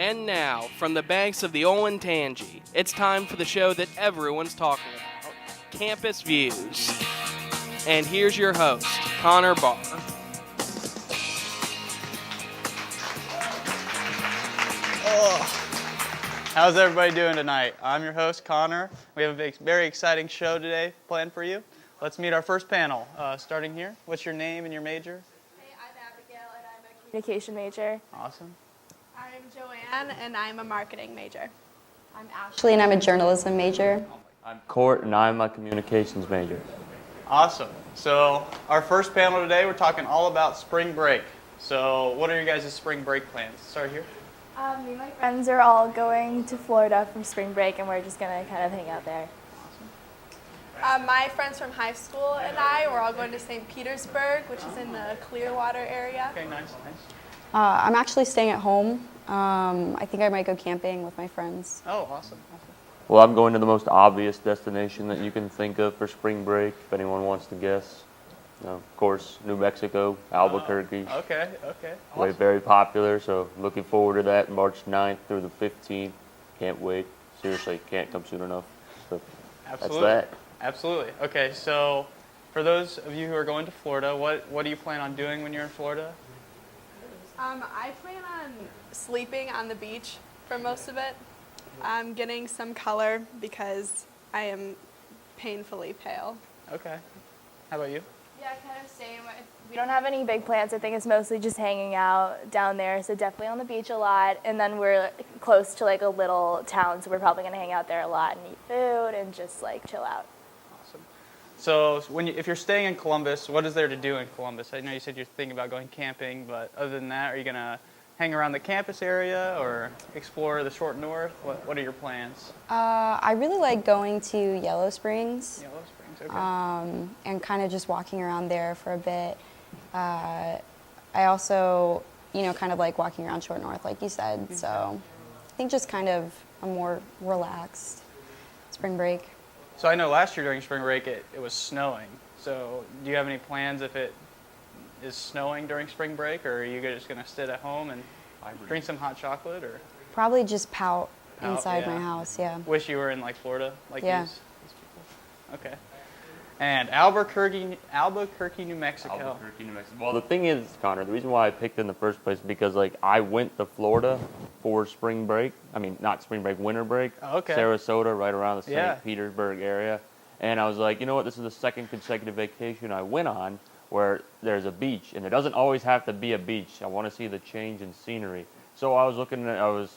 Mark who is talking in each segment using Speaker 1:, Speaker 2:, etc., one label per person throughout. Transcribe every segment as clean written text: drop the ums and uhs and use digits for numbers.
Speaker 1: And now, from the banks of the Olentangy, it's time for the show that everyone's talking about, Campus Views. And here's your host, Connor Barr.
Speaker 2: How's everybody doing tonight? I'm your host, Connor. We have a very exciting show today planned for you. Let's meet our first panel, starting here. What's your name and your major?
Speaker 3: Hey, I'm Abigail, and I'm a communication major.
Speaker 2: Awesome.
Speaker 3: I'm Joanne, and I'm a marketing major.
Speaker 4: I'm Ashley, and I'm a journalism major.
Speaker 5: I'm Court, and I'm a communications major.
Speaker 2: Awesome. So our first panel today, we're talking all about spring break. So what are your guys' spring break plans? Start here.
Speaker 6: Me and my friends are all going to Florida from spring break, and we're just going to kind of hang out there.
Speaker 3: My friends from high school and I, we're all going to St. Petersburg, which is in the Clearwater area.
Speaker 2: Okay, nice.
Speaker 4: I'm actually staying at home. I think I might go camping with my friends.
Speaker 2: Oh, awesome.
Speaker 5: Well, I'm going to the most obvious destination that you can think of for spring break, if anyone wants to guess. Of course, New Mexico, Albuquerque.
Speaker 2: Okay.
Speaker 5: Awesome. Very popular, so looking forward to that March 9th through the 15th. Can't wait. Seriously, can't come soon enough. So
Speaker 2: Absolutely.
Speaker 5: That's that.
Speaker 2: Absolutely. Okay, so for those of you who are going to Florida, what do you plan on doing when you're in Florida?
Speaker 3: I plan on sleeping on the beach for most of it. I'm getting some color because I am painfully pale.
Speaker 2: Okay. How about you?
Speaker 6: Yeah, kind of same. We don't have any big plans. I think it's mostly just hanging out down there, so definitely on the beach a lot. And then we're close to like a little town, so we're probably going to hang out there a lot and eat food and just like chill out.
Speaker 2: Awesome. So if you're staying in Columbus, what is there to do in Columbus? I know you said you're thinking about going camping, but other than that, are you going to hang around the campus area or explore the short north? What are your plans?
Speaker 4: I really like going to Yellow Springs.
Speaker 2: Yellow Springs, okay.
Speaker 4: And kind of just walking around there for a bit. I also, kind of like walking around short north, like you said.
Speaker 2: Okay.
Speaker 4: So I think just kind of a more relaxed spring break.
Speaker 2: So I know last year during spring break it was snowing. So do you have any plans if it is snowing during spring break, or are you just going to sit at home and drink some hot chocolate? Or
Speaker 4: Probably just pout inside
Speaker 2: yeah.
Speaker 4: my house, yeah.
Speaker 2: Wish you were in like Florida, like
Speaker 4: Yeah.
Speaker 2: these people. Okay. And Albuquerque, New Mexico.
Speaker 5: Albuquerque, New Mexico. Well, the thing is, Connor, the reason why I picked in the first place is because I went to Florida for spring break. I mean, not spring break, winter break.
Speaker 2: Oh, okay.
Speaker 5: Sarasota, right around the St.
Speaker 2: Yeah.
Speaker 5: Petersburg area. And I was like, you know what, this is the second consecutive vacation I went on where there's a beach, and there doesn't always have to be a beach. I want to see the change in scenery. So I was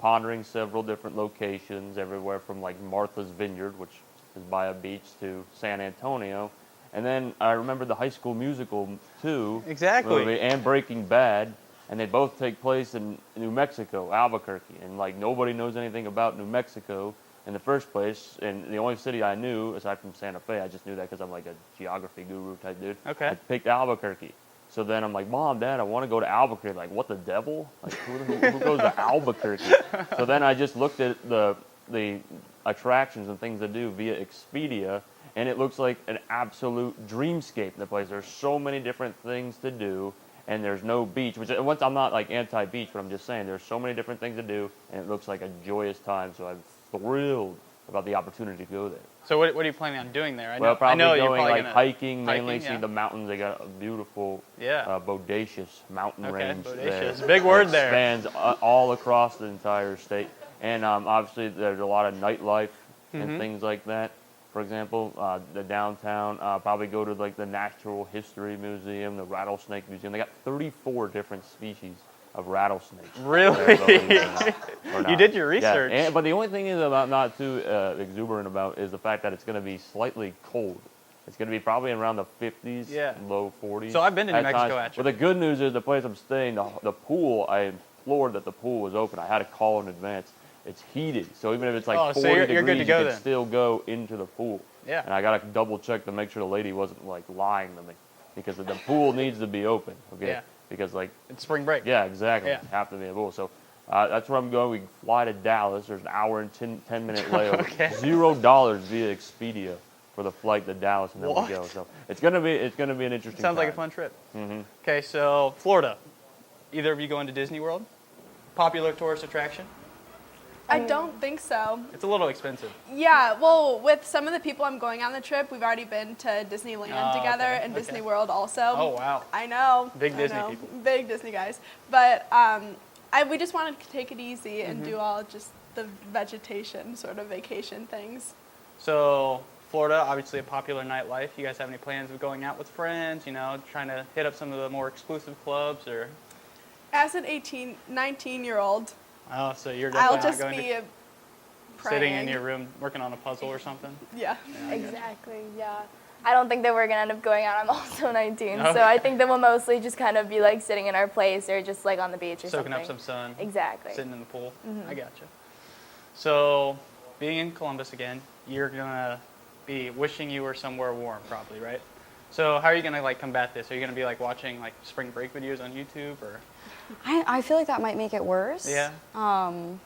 Speaker 5: pondering several different locations, everywhere from like Martha's Vineyard, which is by a beach, to San Antonio. And then I remember the High School Musical 2
Speaker 2: Exactly.
Speaker 5: movie and Breaking Bad, and they both take place in New Mexico, Albuquerque. And like nobody knows anything about New Mexico in the first place, and the only city I knew, aside from Santa Fe, I just knew that because I'm like a geography guru type dude.
Speaker 2: Okay.
Speaker 5: I picked Albuquerque. So then I'm like, Mom, Dad, I want to go to Albuquerque. Like, what the devil? Like, who goes to Albuquerque? So then I just looked at the attractions and things to do via Expedia, and it looks like an absolute dreamscape, the place. There's so many different things to do, and there's no beach, which once I'm not like anti-beach, but I'm just saying there's so many different things to do, and it looks like a joyous time. So I'm thrilled about the opportunity to go there.
Speaker 2: So what are you planning on doing there?
Speaker 5: Probably
Speaker 2: I know
Speaker 5: going
Speaker 2: you're probably
Speaker 5: like hiking, mainly
Speaker 2: yeah.
Speaker 5: see the mountains. They got a beautiful,
Speaker 2: Yeah.
Speaker 5: bodacious mountain range
Speaker 2: bodacious.
Speaker 5: there.
Speaker 2: Big word
Speaker 5: It
Speaker 2: there.
Speaker 5: Spans all across the entire state, and obviously there's a lot of nightlife and things like that. For example, the downtown. Probably go to like the Natural History Museum, the Rattlesnake Museum. They got 34 different species of rattlesnakes.
Speaker 2: Really? You did your
Speaker 5: Yeah,
Speaker 2: research.
Speaker 5: but the only thing is about not too exuberant about is the fact that it's going to be slightly cold. It's going to be probably around the 50s,
Speaker 2: Yeah.
Speaker 5: low 40s.
Speaker 2: So I've been to New
Speaker 5: at
Speaker 2: Mexico,
Speaker 5: times.
Speaker 2: actually.
Speaker 5: But the good news is the place I'm staying, the pool, I implored that the pool was open. I had to call in advance. It's heated, so even if it's like 40
Speaker 2: so you're
Speaker 5: degrees,
Speaker 2: good to go
Speaker 5: you can
Speaker 2: then.
Speaker 5: still go into the pool.
Speaker 2: Yeah.
Speaker 5: And I got to double check to make sure the lady wasn't like lying to me, because the pool needs to be open. Okay.
Speaker 2: Yeah.
Speaker 5: Because like.
Speaker 2: It's spring break.
Speaker 5: Yeah, exactly.
Speaker 2: Yeah.
Speaker 5: Have to be able. So that's where I'm going. We fly to Dallas. There's an hour and 10-minute layover.
Speaker 2: Okay.
Speaker 5: $0 via Expedia for the flight to Dallas, and then
Speaker 2: What?
Speaker 5: we go. So it's gonna be an interesting.
Speaker 2: Sounds like a
Speaker 5: time.
Speaker 2: fun trip.
Speaker 5: Mm-hmm.
Speaker 2: Okay, so Florida. Either of you going to Disney World? popular tourist attraction?
Speaker 3: I don't think so.
Speaker 2: It's a little expensive.
Speaker 3: Yeah, well, with some of the people I'm going on the trip, we've already been to Disneyland
Speaker 2: Oh,
Speaker 3: together
Speaker 2: okay,
Speaker 3: and
Speaker 2: okay.
Speaker 3: Disney World also.
Speaker 2: Oh, wow.
Speaker 3: I know.
Speaker 2: Big
Speaker 3: I
Speaker 2: Disney
Speaker 3: know.
Speaker 2: people.
Speaker 3: Big Disney guys. But we just wanted to take it easy and do all just the vegetation sort of vacation things.
Speaker 2: So Florida, obviously a popular nightlife. You guys have any plans of going out with friends, trying to hit up some of the more exclusive clubs or?
Speaker 3: As an 19-year-old,
Speaker 2: Oh, so you're
Speaker 3: I'll
Speaker 2: definitely
Speaker 3: just
Speaker 2: not going
Speaker 3: be
Speaker 2: to
Speaker 3: praying.
Speaker 2: sitting in your room working on a puzzle or something?
Speaker 3: Yeah.
Speaker 6: Exactly, yeah. I don't think that we're gonna end up going out. I'm also 19,
Speaker 2: Okay.
Speaker 6: so I think that we'll mostly just kind of be like sitting in our place or just like on the beach or
Speaker 2: Soaking
Speaker 6: something.
Speaker 2: up some sun.
Speaker 6: Exactly.
Speaker 2: Sitting in the pool. I gotcha. So, being in Columbus again, you're gonna be wishing you were somewhere warm, probably, right? So, how are you gonna like combat this? Are you gonna be like watching like spring break videos on YouTube, or
Speaker 4: I feel like that might make it worse.
Speaker 2: yeah,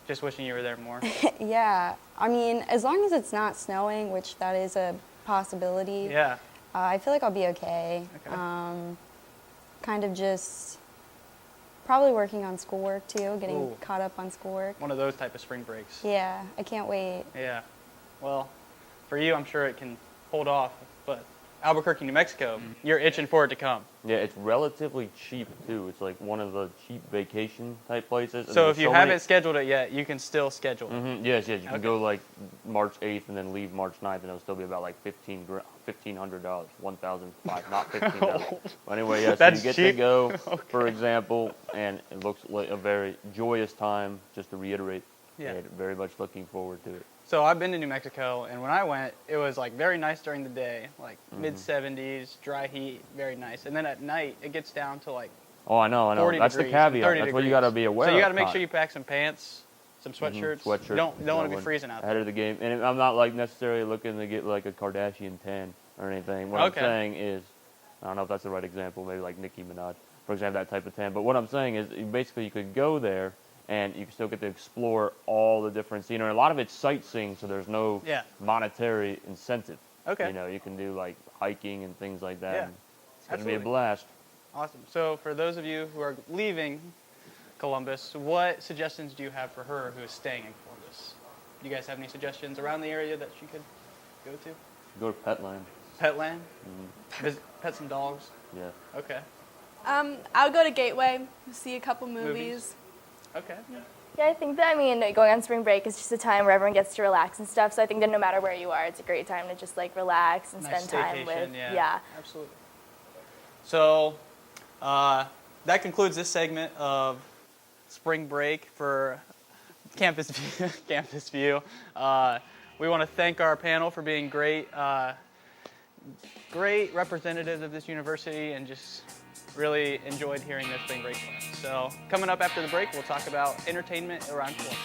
Speaker 2: just wishing you were there more?
Speaker 4: Yeah. I mean, as long as it's not snowing, which that is a possibility.
Speaker 2: Yeah.
Speaker 4: I feel like I'll be okay.
Speaker 2: Okay.
Speaker 4: Kind of just probably working on schoolwork too, getting
Speaker 2: Ooh.
Speaker 4: caught up on schoolwork.
Speaker 2: One of those type of spring breaks.
Speaker 4: Yeah, I can't wait.
Speaker 2: Yeah. Well, for you, I'm sure it can hold off, but Albuquerque, New Mexico, you're itching for it to come.
Speaker 5: Yeah, it's relatively cheap too. It's like one of the cheap vacation type places. and
Speaker 2: So
Speaker 5: there's
Speaker 2: if you
Speaker 5: many-
Speaker 2: haven't scheduled it yet, you can still schedule it.
Speaker 5: Yes, you can
Speaker 2: Okay.
Speaker 5: go like March 8th and then leave March 9th, and it'll still be about like $1,500, $1,500, not $15. But anyway, yeah, so
Speaker 2: That's
Speaker 5: you get
Speaker 2: cheap.
Speaker 5: to go, for example, and it looks like a very joyous time. Just to reiterate,
Speaker 2: Yeah.
Speaker 5: very much looking forward to it.
Speaker 2: So I've been to New Mexico, and when I went, it was like very nice during the day, like mid-70s, dry heat, very nice. And then at night, it gets down to like
Speaker 5: Oh, I know.
Speaker 2: 40
Speaker 5: That's
Speaker 2: degrees,
Speaker 5: the caveat.
Speaker 2: 30
Speaker 5: That's what you
Speaker 2: degrees.
Speaker 5: got to be aware of.
Speaker 2: So you got to make
Speaker 5: Todd.
Speaker 2: sure you pack some pants, some sweatshirts.
Speaker 5: Sweatshirt.
Speaker 2: You don't want to be
Speaker 5: when-
Speaker 2: freezing out
Speaker 5: ahead
Speaker 2: there.
Speaker 5: of the game. And I'm not like necessarily looking to get like a Kardashian tan or anything. What
Speaker 2: Okay.
Speaker 5: I'm saying is, I don't know if that's the right example, maybe like Nicki Minaj, for example, that type of tan. But what I'm saying is, basically, you could go there and you can still get to explore all the different scenery. A lot of it's sightseeing, so there's no
Speaker 2: Yeah.
Speaker 5: monetary incentive.
Speaker 2: Okay.
Speaker 5: You can do like hiking and things like that.
Speaker 2: Yeah.
Speaker 5: and It's going to be a
Speaker 2: Absolutely.
Speaker 5: blast.
Speaker 2: Awesome. So for those of you who are leaving Columbus, what suggestions do you have for her who is staying in Columbus? Do you guys have any suggestions around the area that she could go to?
Speaker 5: Go to Petland.
Speaker 2: Petland? Pet some dogs?
Speaker 5: Yeah.
Speaker 2: Okay.
Speaker 3: I'll go to Gateway, see a couple movies.
Speaker 2: Okay.
Speaker 6: Yeah, I think that, going on spring break is just a time where everyone gets to relax and stuff. So I think that no matter where you are, it's a great time to just like relax and
Speaker 2: Nice
Speaker 6: spend time with.
Speaker 2: staycation, yeah. Absolutely. So that concludes this segment of spring break for Campus View. Campus View. We want to thank our panel for being great representatives of this university, and just really enjoyed hearing their spring break plans. So coming up after the break, we'll talk about entertainment around Columbus.